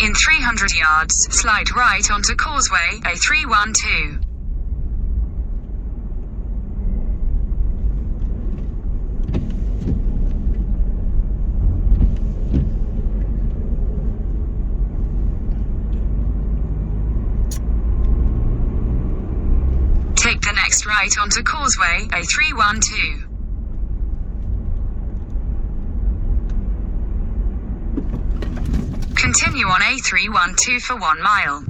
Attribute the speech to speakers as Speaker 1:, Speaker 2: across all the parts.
Speaker 1: In 300 yards, slide right onto Causeway, A312. Take the next right onto Causeway, A312. Continue on A312 for 1 mile.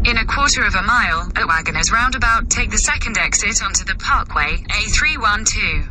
Speaker 1: In a quarter of a mile, at Wagoners Roundabout, take the second exit onto the Parkway, A312.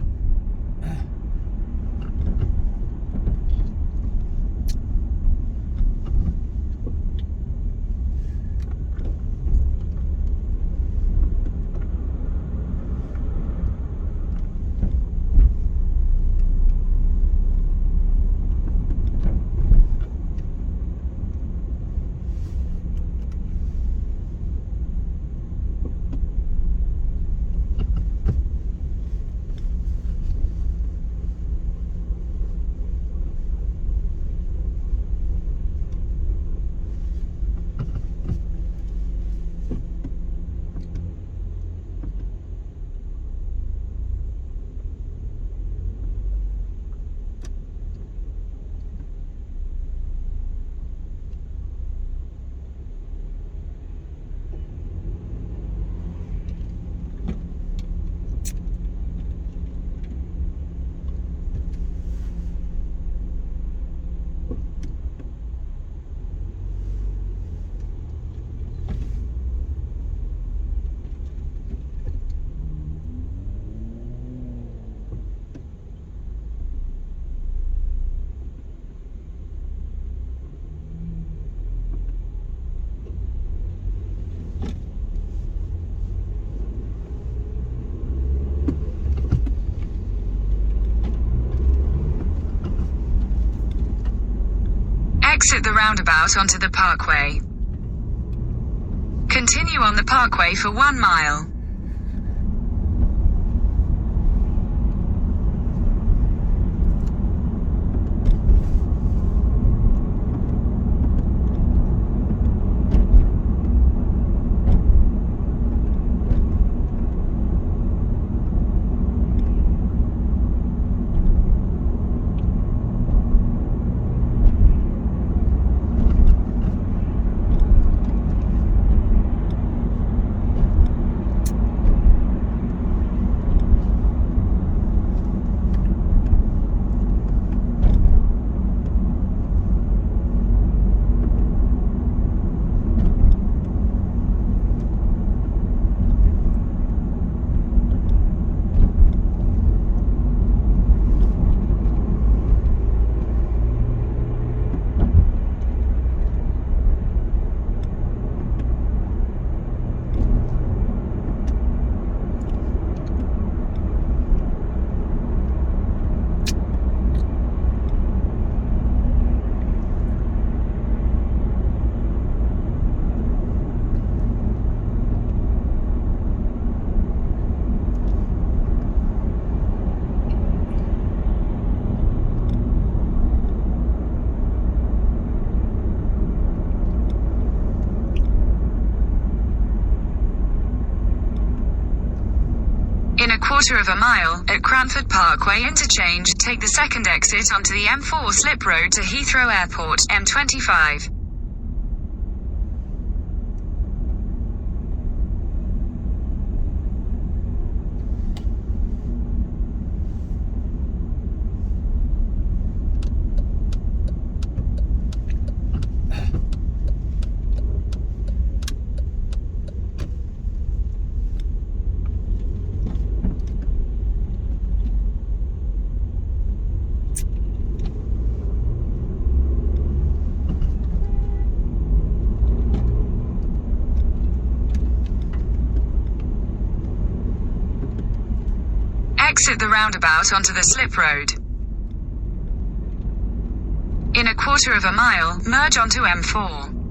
Speaker 1: Exit the roundabout onto the Parkway. Continue on the parkway for 1 mile. In a quarter of a mile, at Cranford Parkway interchange, take the second exit onto the M4 slip road to Heathrow Airport, M25. Exit the roundabout onto the slip road. In a quarter of a mile, merge onto M4.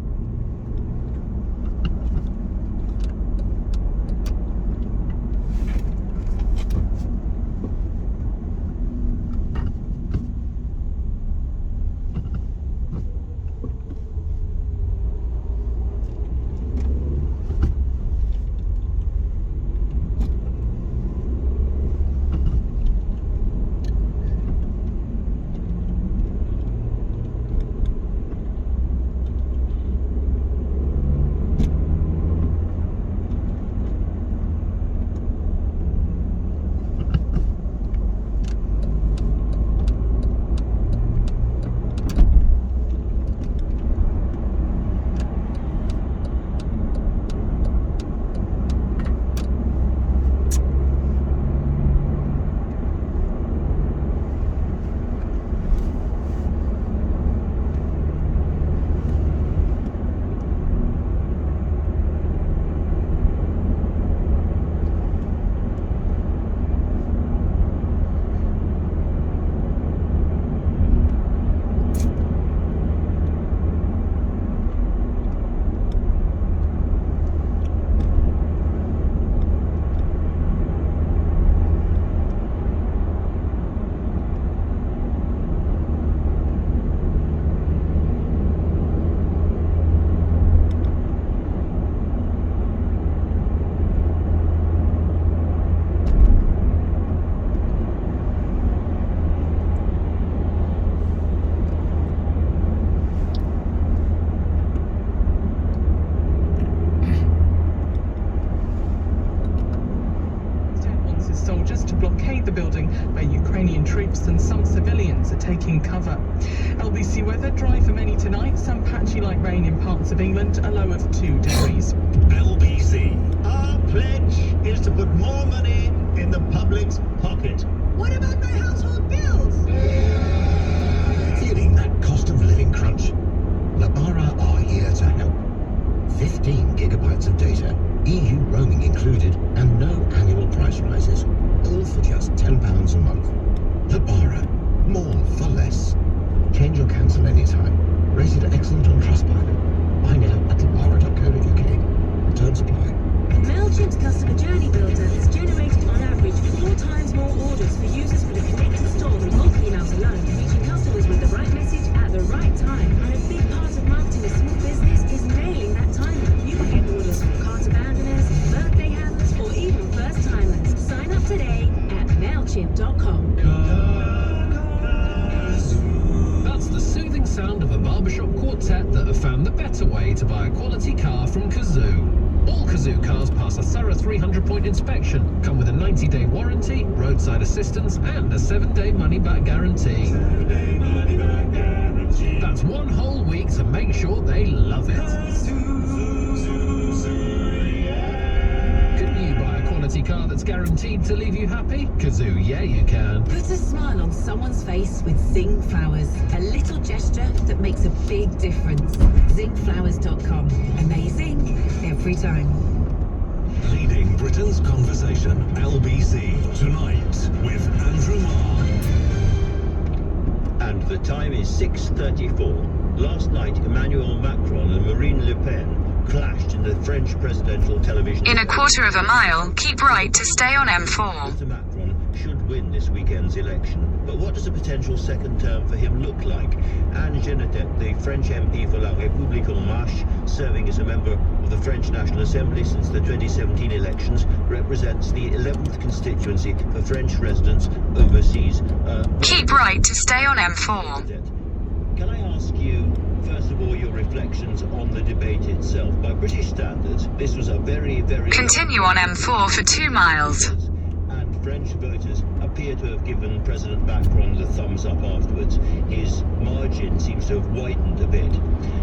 Speaker 2: Soldiers to blockade the building where Ukrainian troops and some civilians are taking cover. LBC weather, dry for many tonight, some patchy light rain in parts of England, a low of 2 degrees.
Speaker 3: LBC, our pledge is to put more money in the public's pocket.
Speaker 4: What about my household bills?
Speaker 3: Feeling that cost of living crunch? Labara are here to help. 15 gigabytes of data, EU roaming included, and no annual price rises. All for just £10 a month. Labara, more for less. Change or cancel anytime. Rated excellent on Trustpilot. Buy now at labara.co.uk.
Speaker 5: MailChimp's customer journey builder has generated on average 4 times more orders for users with a connected store than bulk emails alone, reaching customers with the right message at the right time. And a big part of marketing a small business is nailing that timing. You can get orders from cart abandoners, birthday handlers, or even first timers. Sign up today at MailChimp.com.
Speaker 6: That's the soothing sound of a barbershop quartet that have found the better way to buy a quality car from Kazoo. All Kazoo cars pass a thorough 300-point inspection, come with a 90-day warranty, roadside assistance, and a 7-day money-back guarantee. That's 1 whole week to make sure they love it. Couldn't you buy a quality car that's guaranteed to leave you happy? Kazoo, yeah you can.
Speaker 5: Put a smile on someone's face with Zing Flowers. A little gesture that makes a big difference. ZingFlowers.com. Amazing every time.
Speaker 7: Leading Britain's conversation, LBC, tonight with Andrew Marr.
Speaker 8: And the time is 6:34. Last night, Emmanuel Macron and Marine Le Pen clashed in the French presidential television.
Speaker 1: In a quarter of a mile, keep right to stay on M4.
Speaker 8: Mr. Macron should win this weekend's election. But what does a potential second term for him look like? Anne Genetet, the French MP for La République En Marche, serving as a member of the French National Assembly since the 2017 elections, represents the 11th constituency for French residents overseas.
Speaker 1: Keep right to stay on M4.
Speaker 8: Can I ask you, first of all, your reflections on the debate itself? By British standards, this was a very...
Speaker 1: Continue on M4 for 2 miles.
Speaker 8: And French voters appear to have given President Macron the thumbs up afterwards. His margin seems to have widened a bit.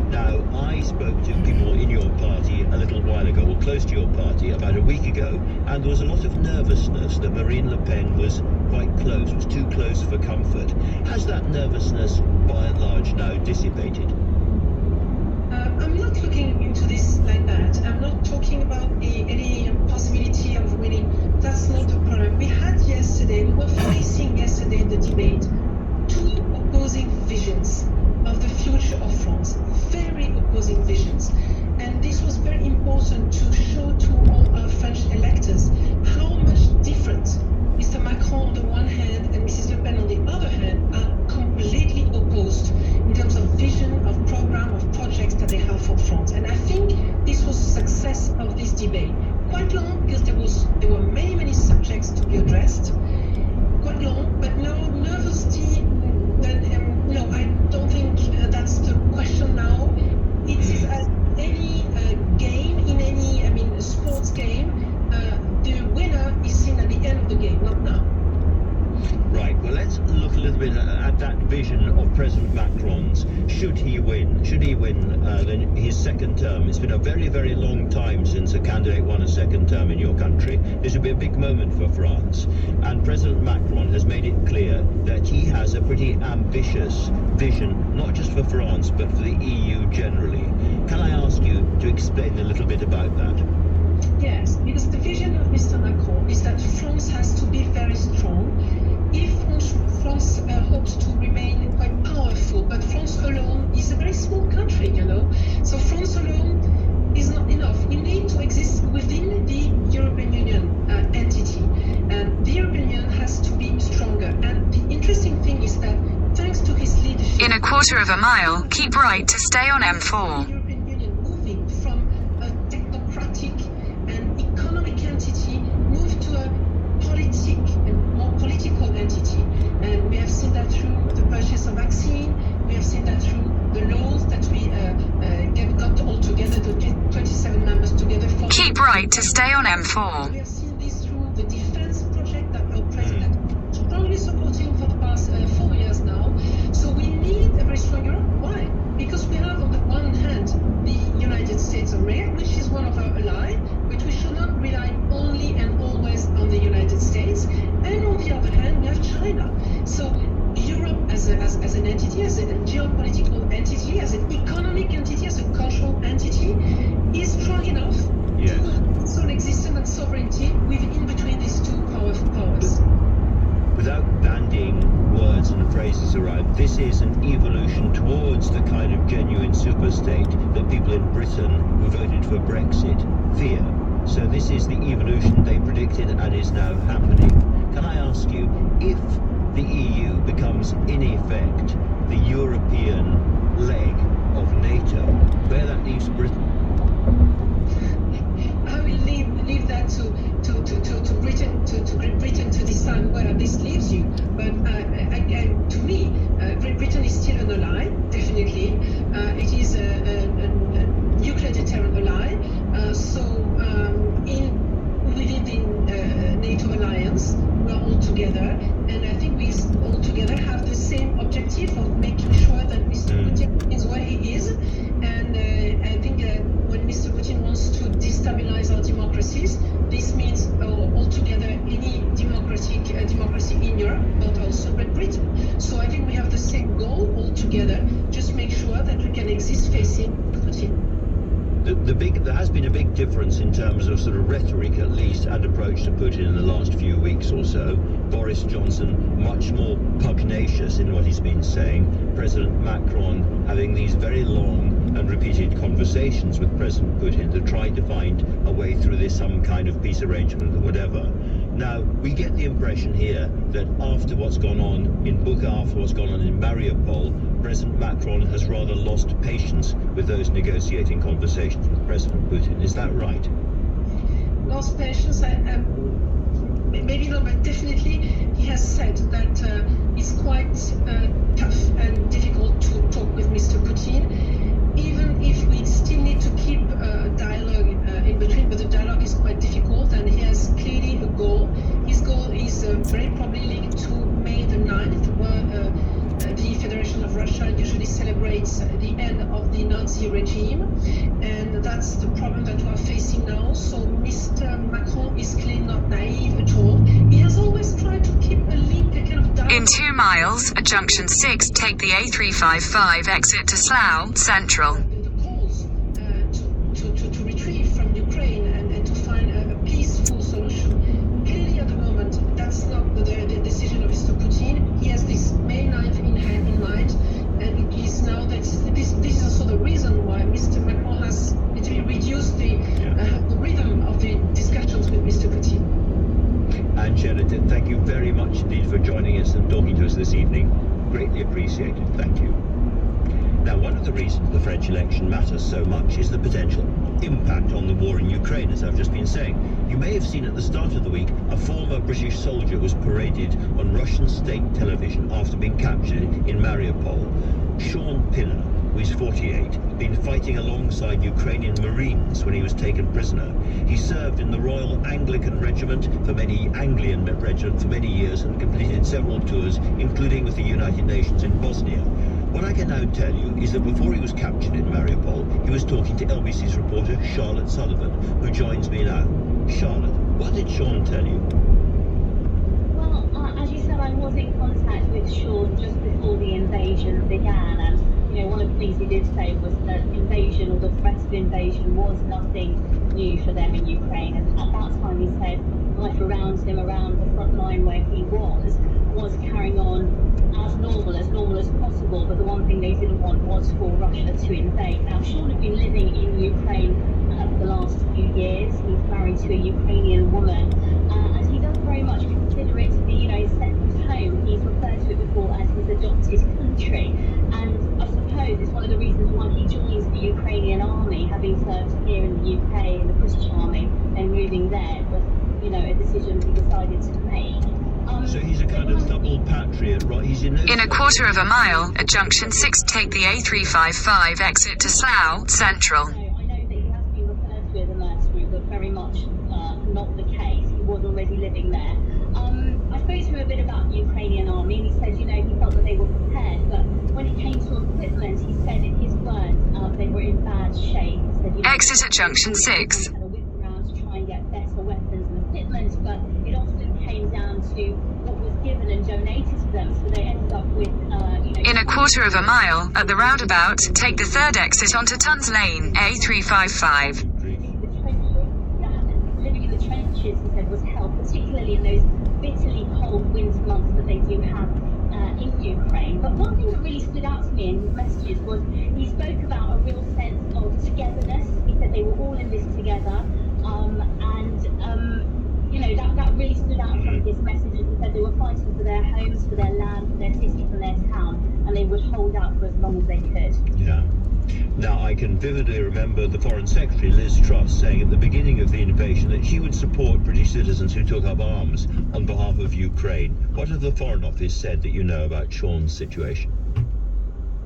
Speaker 8: Now, I spoke to people in your party a little while ago, or close to your party, about a week ago, and there was a lot of nervousness that Marine Le Pen was quite close, was too close for comfort. Has that nervousness, by and large, now dissipated?
Speaker 4: I'm not looking into this like that. I'm not talking about any possibility of winning. That's not the problem. We were facing yesterday in the debate 2 opposing visions of the future of France. Very opposing visions. And this was very important to show to all our French electors how much different Mr. Macron on the one hand and Mrs. Le Pen on the other hand are completely opposed in terms of vision, of program, of projects that they have for France. And I think this was a success of this debate. Quite long because there were many subjects to be addressed. Quite long, but no nervousty. No, I don't think that's the question now. It is as any game in any, sports game. The winner is seen at the end of the game, not now.
Speaker 8: Right, well, let's look a little bit at that vision of President Macron's. Should he win then his second term? It's been a very long time since a candidate won a second term in your country. This would be a big moment for France. And President Macron has made it clear that he has a pretty ambitious vision, not just for France, but for the EU generally. Can I ask you to explain a little bit about that?
Speaker 4: Yes, because the vision of Mr. Macron is that France has to be very strong. If France hopes to remain quite powerful, but France alone is a very small country, So France alone is not enough. You need to exist within the European Union entity. And the European Union has to be stronger. And the interesting thing is that thanks to his leadership...
Speaker 1: In a quarter of a mile, keep right to stay on M4.
Speaker 4: The European Union moving from a technocratic and economic entity moved to a more political entity. And we have seen that through the purchase of vaccine. We have seen that through the laws that we got all together, the 27 members together.
Speaker 1: Keep right to stay on M4.
Speaker 4: We have seen this through the defense project that our president is strongly supporting for the past 4 years now. So we need a very strong Europe. Why? Because we have on the one hand the United States of America, which is one of our allies, but we should not rely only and always on the United States. And on the other hand, we have China. So Europe as an entity, as a geopolitical entity, as an economic entity, as a cultural entity, is strong enough to have its own existence and sovereignty within between these two powers.
Speaker 8: Without bandying words and phrases around, this is an evolution towards the kind of genuine superstate that people in Britain who voted for Brexit fear. So this is the evolution they predicted and is now happening. Can I ask you, if the EU becomes in effect the European leg of NATO, where that leaves Britain?
Speaker 4: I will leave that to Britain, to Great Britain to decide where this leaves you. But to me, Great Britain is still an ally, definitely. It is a nuclear deterrent ally. Within the NATO alliance, we are all together, and I think we all together have the same objective of making sure that Mr. Putin is where he is. And I think when Mr. Putin wants to destabilize our democracies, this means altogether any democracy in Europe, but also Great Britain. So I think we have the same goal altogether. Just make sure that we can exist facing Putin.
Speaker 8: There has been a big difference in terms of sort of rhetoric, at least, and approach to Putin in the last few weeks or so. Boris Johnson much more pugnacious in what he's been saying. President Macron having these very long and repeated conversations with President Putin to try to find a way through this, some kind of peace arrangement or whatever. Now, we get the impression here that after what's gone on in Bucha, after what's gone on in Mariupol, President Macron has rather lost patience with those negotiating conversations with President Putin. Is that right?
Speaker 4: Lost patience? Maybe not, but definitely he has said that it's quite tough and difficult to talk with Mr. Putin, even if we still need to keep a dialogue in between, but the dialogue is quite difficult, and he has clearly a goal. His goal is very probably linked to May the 9th, where the Federation of Russia usually celebrates the end of the Nazi regime, and that's the problem that we are facing now. So Mr. Macron is clearly not naive at all. He has always tried to keep a link, a kind of dialogue.
Speaker 1: In 2 miles, at junction 6, take the A355 exit to Slough Central.
Speaker 4: The calls to retrieve from Ukraine and to find a peaceful solution. Clearly, at the moment, that's not the decision of Mr. Putin. He has this May 9th in mind, and it is now that this is also the reason why Mr. Macron has literally reduced the rhythm of the discussions with Mr. Putin.
Speaker 8: And Sheraton, thank you very much indeed for joining us and talking to us this evening. Greatly appreciated. Thank you. Now, one of the reasons the French election matters so much is the potential impact on the war in Ukraine, as I've just been saying. You may have seen at the start of the week, a former British soldier was paraded on Russian state television after being captured in Mariupol. Sean Pinner, who is 48, had been fighting alongside Ukrainian Marines when he was taken prisoner. He served in the Royal Anglican Regiment for many years and completed several tours, including with the United Nations in Bosnia. What I can now tell you is that before he was captured in Mariupol, he was talking to LBC's reporter Charlotte Sullivan, who joins me now. Charlotte, what did Sean tell you?
Speaker 9: Well, as you said, I was in contact with Sean just before the invasion began, and one of the things he did say was that invasion, or the threat of invasion, was nothing new for them in Ukraine. And at that time, he said life around him, around the front line where he was carrying on as normal as possible. But the one thing they didn't want was for Russia to invade. Now, Sean had been living in Ukraine for the last few years. He's married to a Ukrainian woman, and he does very much consider it to be, his second home. He's referred to it before as his adopted country, and I suppose it's one of the reasons why he joins the Ukrainian army, having served here in the UK in the British army, and moving there was, a decision he decided to make.
Speaker 8: So he's a kind of double patriot, right? He's in
Speaker 1: a quarter of a mile, at junction 6, take the A355 exit to Slough Central.
Speaker 9: I know that he has been referred to as a mercenary, but very much not the case. He was already living there. I spoke to him a bit about the Ukrainian army, and he said, he felt that they were prepared, but when it came to equipment, he said in his words, they were in bad shape. He said,
Speaker 1: exit at junction 6.
Speaker 9: Kind of whip around to try and get better weapons and equipment, but it often came down to what was given and donated to them, so they ended up with,
Speaker 1: In a quarter of a mile, at the roundabout, take the 3rd exit onto Tons Lane, A355.
Speaker 9: Living in the trenches, he said, was hell, particularly in those bitterly cold winter months that they do have in Ukraine. But one thing that really stood out to me in his messages was he spoke about a real sense of togetherness. He said they were all in this together, this message, as he said, they were fighting for their homes, for their land, for their city, for their town, and they would hold out for as long as they could.
Speaker 8: Yeah. Now, I can vividly remember the Foreign Secretary, Liz Truss, saying at the beginning of the invasion that she would support British citizens who took up arms on behalf of Ukraine. What have the Foreign Office said that you know about Sean's situation?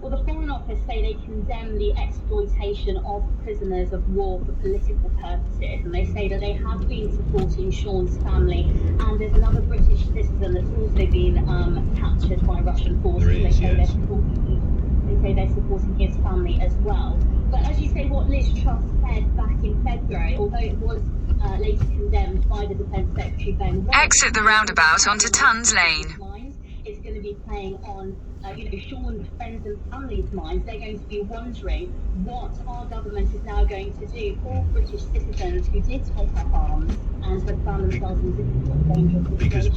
Speaker 9: Well, the Foreign Office say they condemn the exploitation of prisoners of war for political purposes, and they say that they have been supporting Sean's family, and there's another British citizen that's also been captured by Russian forces.
Speaker 8: There is, yes.
Speaker 9: They say they're supporting his family as well. But as you say, what Liz Truss said back in February, although it was later condemned by the Defence Secretary Ben Wallace,
Speaker 1: Exit the roundabout onto Tons Lane.
Speaker 9: It's going to be playing on, Sean's friends and family's minds. They're going to be wondering what our government is now going to do for British citizens who did take up arms and have found themselves in a dangerous situation.
Speaker 8: Because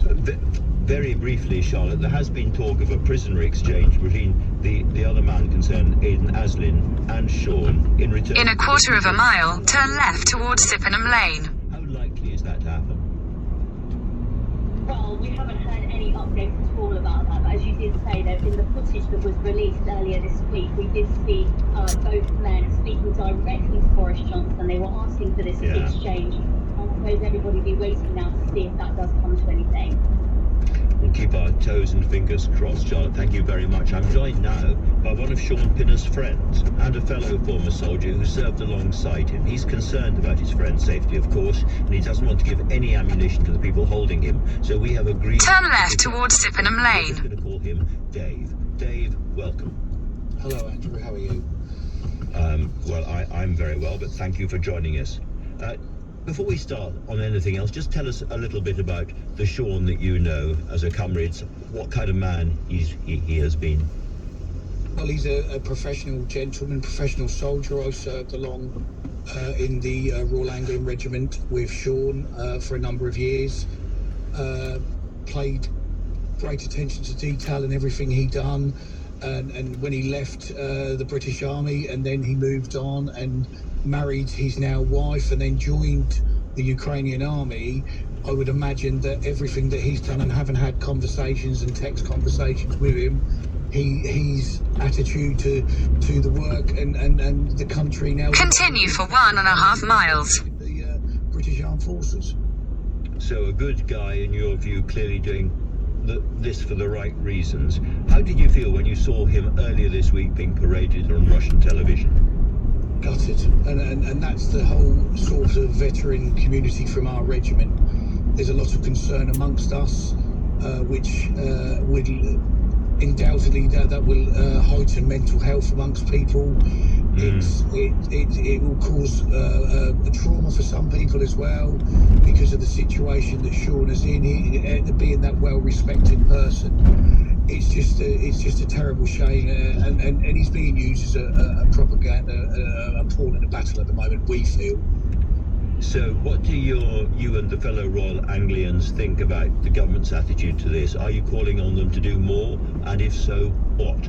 Speaker 8: very briefly, Charlotte, there has been talk of a prisoner exchange between the other man concerned, Aidan Aslin, and Sean in return.
Speaker 1: In a quarter of a mile, turn left towards Sippenham Lane.
Speaker 8: How likely is that to happen?
Speaker 9: Well, we haven't heard any updates at all about that, but as you did say, that in the footage that was released earlier this week, we did see both men speaking directly to Boris Johnson. They were asking for this exchange. I suppose everybody will be waiting now to see if that does come to anything.
Speaker 8: We'll keep our toes and fingers crossed, Charlotte. Thank you very much. I'm joined now by one of Sean Pinner's friends and a fellow former soldier who served alongside him. He's concerned about his friend's safety, of course, and he doesn't want to give any ammunition to the people holding him. So we have agreed...
Speaker 1: Turn left towards Sippenham Lane.
Speaker 8: We're going to call him Dave. Dave, welcome.
Speaker 10: Hello, Andrew. How are you?
Speaker 8: Well, I'm very well, but thank you for joining us. Before we start on anything else, just tell us a little bit about the Sean that you know as a comrade. What kind of man he has been?
Speaker 10: Well, he's a professional gentleman, professional soldier. I served along in the Royal Anglian Regiment with Sean for a number of years. Paid great attention to detail in everything he done. And when he left the British Army, and then he moved on and married his now wife and then joined the Ukrainian army, I would imagine that everything that he's done, and having had conversations and text conversations with him, his attitude to the work and the country now...
Speaker 1: Continue for 1.5 miles.
Speaker 10: The British Armed Forces.
Speaker 8: So a good guy, in your view, clearly doing this for the right reasons. How did you feel when you saw him earlier this week being paraded on Russian television?
Speaker 10: Gutted, and that's the whole sort of veteran community from our regiment. There's a lot of concern amongst us, which would undoubtedly that will heighten mental health amongst people. It will cause a trauma for some people as well, because of the situation that Sean is in. He, being that well-respected person, it's just a terrible shame, and he's being used as a propaganda, a pawn in a battle at the moment, we feel.
Speaker 8: So what do you and the fellow Royal Anglians think about the government's attitude to this? Are you calling on them to do more, and if so, what?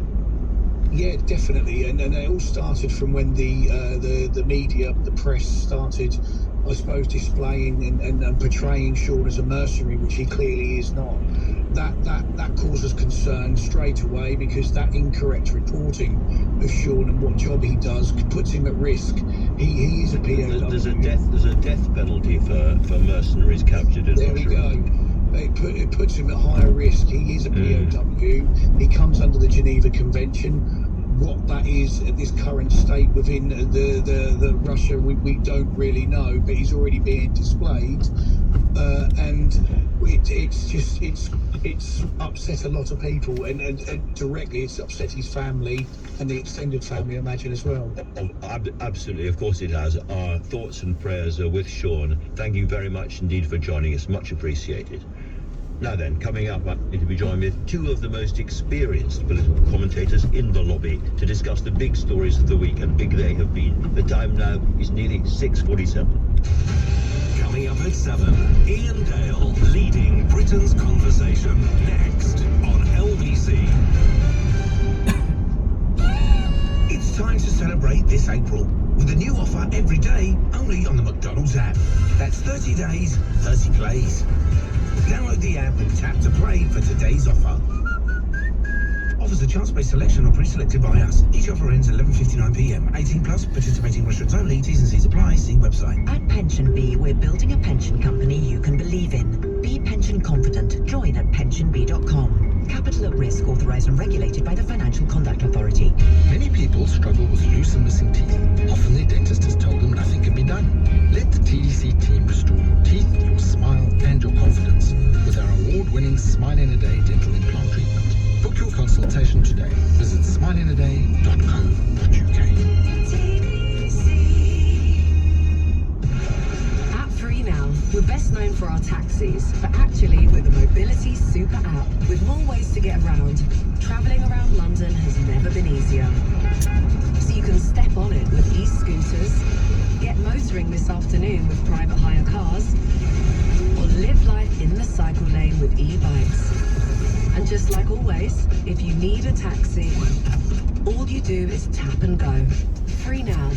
Speaker 10: Yeah, definitely, and it all started from when the media, the press started, I suppose, displaying and portraying Sean as a mercenary, which he clearly is not. That causes concern straight away, because that incorrect reporting of Sean and what job he does puts him at risk. He is a POW.
Speaker 8: There's a death penalty for mercenaries captured in Russia.
Speaker 10: There we go. It puts him at higher risk. He is a POW. He comes under the Geneva Convention. What that is at this current state within the Russia, we don't really know, but he's already being displayed, and it's upset a lot of people, and directly it's upset his family and the extended family, I imagine, as well.
Speaker 8: Absolutely, of course it has. Our thoughts and prayers are with Sean. Thank you very much indeed for joining us, much appreciated. Now then, coming up, I'm going to be joined with two of the most experienced political commentators in the lobby to discuss the big stories of the week, and big they have been. The time now is nearly 6:47.
Speaker 7: Coming up at 7, Ian Dale leading Britain's conversation. Next on LBC.
Speaker 11: It's time to celebrate this April with a new offer every day only on the McDonald's app. That's 30 days, 30 plays. Download the app and tap to play for today's offer. Offers a chance-based selection or pre-selected by us. Each offer ends at 11:59 p.m. 18 plus, participating restaurants only. T's and C's apply. See website.
Speaker 12: At PensionBee, we're building a pension company you can believe in. Be pension confident. Join at pensionbee.com. Capital at risk, authorised and regulated by the Financial Conduct Authority.
Speaker 13: Many people struggle with loose and missing teeth. Often their dentist has told them nothing can be done. Let the TDC team restore your teeth, your smile and your confidence with our award-winning Smile in a Day dental implant treatment. Book your consultation today. Visit smileinaday.co.uk.
Speaker 14: At Free Now, we're best known for our taxis, but actually we're the mobility super app with more ways to get around. Travelling around London has never been easier. So you can step on it with e-scooters, get motoring this afternoon with private hire cars, or live life in the cycle lane with e-bikes. And just like always, if you need a taxi, all you do is tap and go. Free Now.